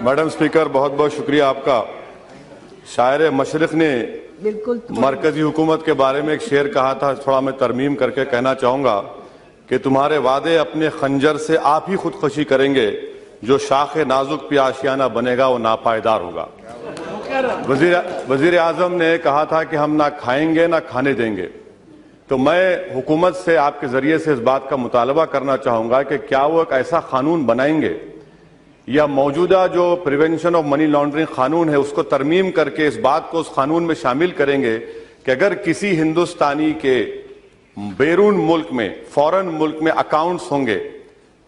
Madam speaker, बहुत बहुत शुक्रिया आपका। शायर मशरिक ने मरकजी हुकूमत के बारे में एक शेर कहा था, थोड़ा मैं तरमीम करके कहना चाहूँगा कि तुम्हारे वादे अपने खंजर से आप ही खुदकशी करेंगे, जो शाख नाजुक पे आशियाना बनेगा वो नापायदार होगा। वजीर आजम ने कहा था कि हम ना खाएंगे ना खाने देंगे। तो मैं हुकूमत से आपके जरिए से इस बात का मुतालबा करना चाहूँगा कि क्या वो एक ऐसा कानून बनाएंगे या मौजूदा जो प्रिवेंशन ऑफ मनी लॉन्ड्रिंग कानून है उसको तरमीम करके इस बात को उस कानून में शामिल करेंगे कि अगर किसी हिंदुस्तानी के बैरून मुल्क में, फॉरेन मुल्क में अकाउंट्स होंगे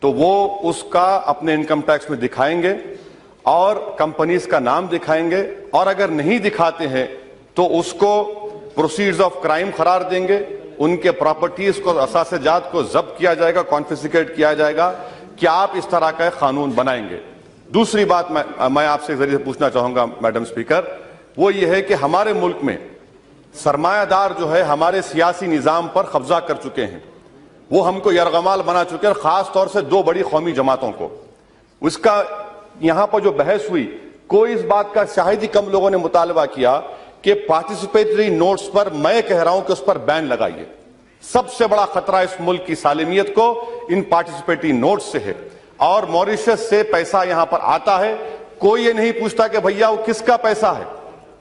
तो वो उसका अपने इनकम टैक्स में दिखाएंगे और कंपनीज का नाम दिखाएंगे, और अगर नहीं दिखाते हैं तो उसको प्रोसीड्स ऑफ क्राइम करार देंगे, उनके प्रॉपर्टीज को, असासे-जात को जब्त किया जाएगा, कॉन्फिस्केट किया जाएगा। क्या आप इस तरह का कानून बनाएंगे? दूसरी बात मैं आपसे जरिए से पूछना चाहूंगा मैडम स्पीकर, वो ये है कि हमारे मुल्क में सरमायादार जो है हमारे सियासी निजाम पर कब्जा कर चुके हैं, वो हमको यरगमाल बना चुके हैं, खास तौर से दो बड़ी कौमी जमातों को। उसका यहां पर जो बहस हुई, कोई इस बात का शायद ही कम लोगों ने मुतालबा किया कि पार्टिसिपेटरी नोट्स पर, मैं कह रहा हूं कि उस पर बैन लगाइए। सबसे बड़ा खतरा इस मुल्क की सालिमियत को इन पार्टिसिपेटरी नोट्स से है, और मॉरिशस से पैसा यहां पर आता है, कोई ये नहीं पूछता कि भैया वो किसका पैसा है,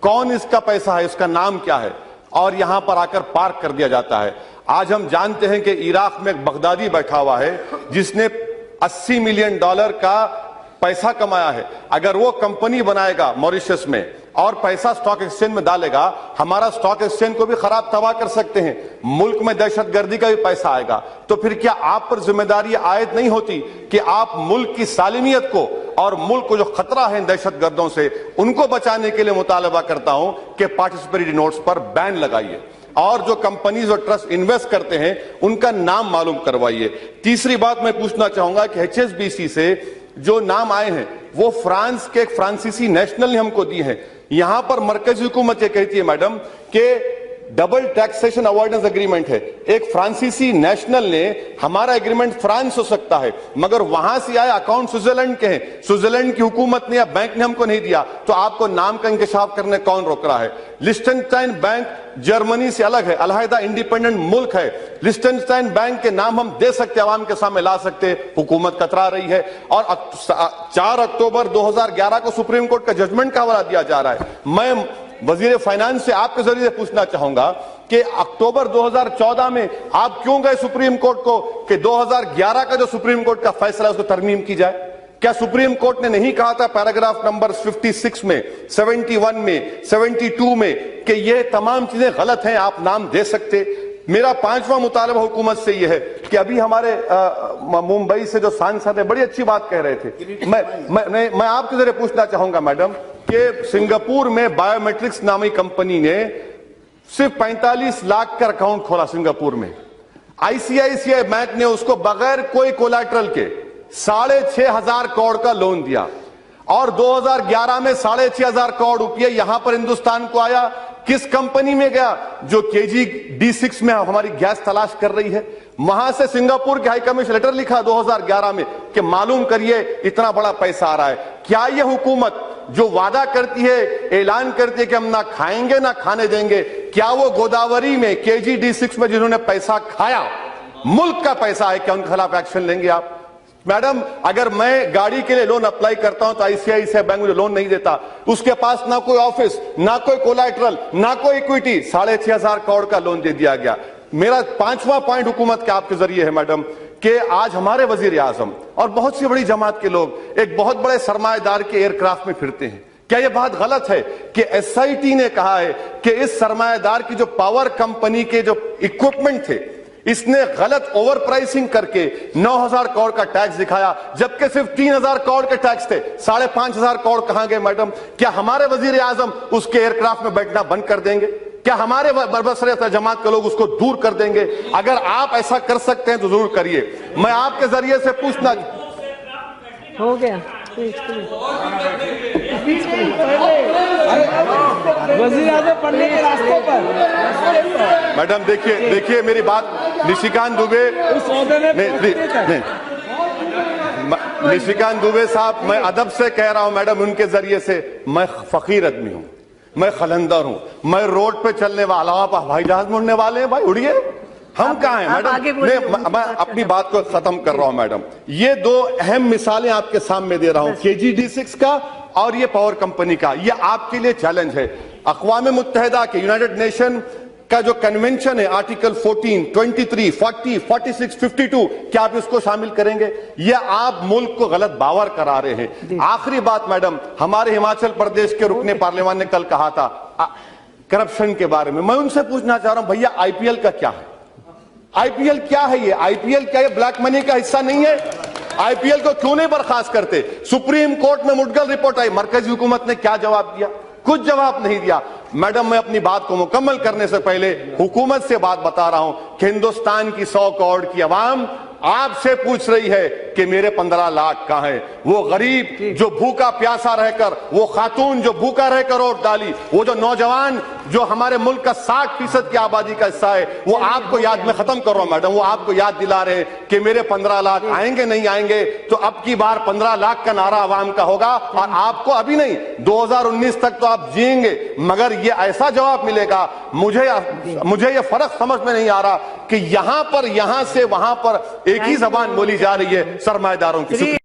कौन इसका पैसा है, इसका नाम क्या है, और यहां पर आकर पार्क कर दिया जाता है। आज हम जानते हैं कि इराक में एक बगदादी बैठा हुआ है जिसने $80 मिलियन का पैसा कमाया है। अगर वो कंपनी बनाएगा मॉरिशस में और पैसा स्टॉक एक्सचेंज में डालेगा, हमारा स्टॉक एक्सचेंज को भी खराब तबाह कर सकते हैं, मुल्क में दहशतगर्दी का भी पैसा आएगा। तो फिर क्या आप पर जिम्मेदारी आयद नहीं होती कि आप मुल्क की सालिमियत को और मुल्क को जो खतरा है दहशतगर्दों से, उनको बचाने के लिए मुतालबा करता हूं कि पार्टिसिपेटरी नोट्स पर बैन लगाइए, और जो कंपनीज और ट्रस्ट इन्वेस्ट करते हैं उनका नाम मालूम करवाइए। तीसरी बात मैं पूछना चाहूंगा कि HSBC से जो नाम आए हैं वो फ्रांस के एक फ्रांसीसी नेशनल ने हमको दिए हैं। यहां पर मरकजी हुकूमत ये कहती है मैडम कि डबल टैक्सेशन अवॉइडेंस एग्रीमेंट है, एक फ्रांसीसी नेशनल ने, हमारा एग्रीमेंट फ्रांस हो सकता है मगर वहां से आए अकाउंट स्विट्जरलैंड के हैं, स्विट्जरलैंड की हुकूमत ने या बैंक ने हमको नहीं दिया, तो आपको नाम का इंकशाफ करने कौन रोक रहा है? लिechtenstein बैंक जर्मनी से अलग है, अलहदा इंडिपेंडेंट मुल्क है। लिechtenstein बैंक के नाम हम दे सकते, आवाम के सामने ला सकते, हुकूमत कतरा रही है। और 4 अक्टूबर 2011 को सुप्रीम कोर्ट का जजमेंट का हवाला दिया जा रहा है। मैं वजीर फाइनेंस से आपके जरिए से पूछना चाहूंगा कि अक्टूबर 2014 में आप क्यों गए सुप्रीम कोर्ट को कि 2011 का जो सुप्रीम कोर्ट का फैसला है उसको तरमीम की जाए? क्या सुप्रीम कोर्ट ने नहीं कहा था पैराग्राफ नंबर 56 में, 71 में, 72 में कि ये तमाम चीजें गलत हैं, आप नाम दे सकते? मेरा 5वां मुतालबा हुकूमत से यह है कि अभी हमारे मुंबई से जो सांसद है बड़ी अच्छी बात कह रहे थे, मैं आपके जरिए पूछना चाहूंगा मैडम कि सिंगापुर में बायोमेट्रिक्स नामी कंपनी ने सिर्फ 45 लाख का अकाउंट खोला सिंगापुर में। ICICI बैंक ने उसको बगैर कोई कोलैटरल के 6,500 करोड़ का लोन दिया, और 2011 में 6,500 करोड़ रुपये यहां पर हिंदुस्तान को आया। किस कंपनी में गया? जो KG D6 में हमारी गैस तलाश कर रही है। वहां से सिंगापुर के हाई कमीशन लेटर लिखा 2011 में कि मालूम करिए इतना बड़ा पैसा आ रहा है। क्या यह हुकूमत जो वादा करती है, ऐलान करती है कि हम ना खाएंगे ना खाने देंगे, क्या वो गोदावरी में KG D6 में जिन्होंने पैसा खाया, मुल्क का पैसा है, क्या उनके खिलाफ एक्शन लेंगे आप? मैडम, अगर मैं गाड़ी के लिए लोन अप्लाई करता हूं तो ICICI बैंक मुझे लोन नहीं देता, उसके पास ना कोई ऑफिस, ना कोई कोलैटरल, ना कोई इक्विटी, 6,500 करोड़ का लोन दे दिया गया। मेरा 5वां पॉइंट हुकूमत के आपके जरिए है मैडम कि आज हमारे वजीर आजम और बहुत सी बड़ी जमात के लोग एक बहुत बड़े सरमाएदार के एयरक्राफ्ट में फिरते हैं। क्या यह बात गलत है कि SIT ने कहा है कि इस सरमाएदार की जो पावर कंपनी के जो इक्विपमेंट थे, इसने गलत ओवर प्राइसिंग करके 9,000 करोड़ का टैक्स दिखाया, जबकि सिर्फ 3,000 करोड़ के टैक्स थे। 5,500 करोड़ कहां गए मैडम? क्या हमारे वजीर आजम उसके एयरक्राफ्ट में बैठना बंद कर देंगे? क्या हमारे बरबसरे जमात के लोग उसको दूर कर देंगे? अगर आप ऐसा कर सकते हैं तो जरूर करिए। मैं आपके जरिए से पूछना, हो गया वज़ीर आज़म पढ़ने के रास्तों पर। मैडम देखिए मेरी बात, निशिकांत दुबे, उस ओहदे में नहीं निशिकांत दुबे साहब, मैं अदब से कह रहा हूं मैडम, उनके जरिए से, मैं फकीर आदमी हूं, मैं खलंदर हूं, मैं रोड पे चलने वाला हूं, आप हवाई जहाज में उड़ने वाले हैं भाई, उड़िए, हम कहाँ हैं मैडम? मैं अपनी बात को खत्म कर रहा हूं मैडम। ये दो अहम मिसालें आपके सामने दे रहा हूं, KG-D6 का और ये पावर कंपनी का। ये आपके लिए चैलेंज है। अक़वाम मुत्तहिदा के, यूनाइटेड नेशन का जो कन्वेंशन है, आर्टिकल 14, 23, 40, 46, 52, क्या आप इसको शामिल करेंगे? ये आप मुल्क को गलत बावर करा रहे हैं। आखिरी बात मैडम, हमारे हिमाचल प्रदेश के रुकने पार्लियामान ने कल कहा था करप्शन के बारे में। मैं उनसे पूछना चाह रहा हूं, भैया IPL का क्या है? IPL क्या है? ये IPL क्या है? ब्लैक मनी का हिस्सा नहीं है? IPL को क्यों नहीं बर्खास्त करते? सुप्रीम कोर्ट में मुडगल रिपोर्ट आई, मरकजी हुकूमत ने क्या जवाब दिया? कुछ जवाब नहीं दिया। मैडम, मैं अपनी बात को मुकम्मल करने से पहले हुकूमत से बात बता रहा हूं कि हिंदुस्तान की 100 करोड़ की आवाम आपसे पूछ रही है कि मेरे 15 लाख कहां है? वो गरीब जो भूखा प्यासा रहकर, वो खातून जो भूखा रहकर वोट डाली, वो जो नौजवान जो हमारे मुल्क का 60% की आबादी का हिस्सा है, वो आपको याद, में खत्म कर रहा हूं मैडम, वो आपको याद दिला रहे हैं कि मेरे 15 लाख आएंगे नहीं आएंगे। तो अब की बार 15 लाख का नारा आवाम का होगा, और आपको अभी नहीं 2019 तक तो आप जिएंगे, मगर ये ऐसा जवाब मिलेगा। मुझे ये फर्क समझ में नहीं आ रहा कि यहां से वहां पर एक ही जबान बोली जा रही है सरमाएदारों की।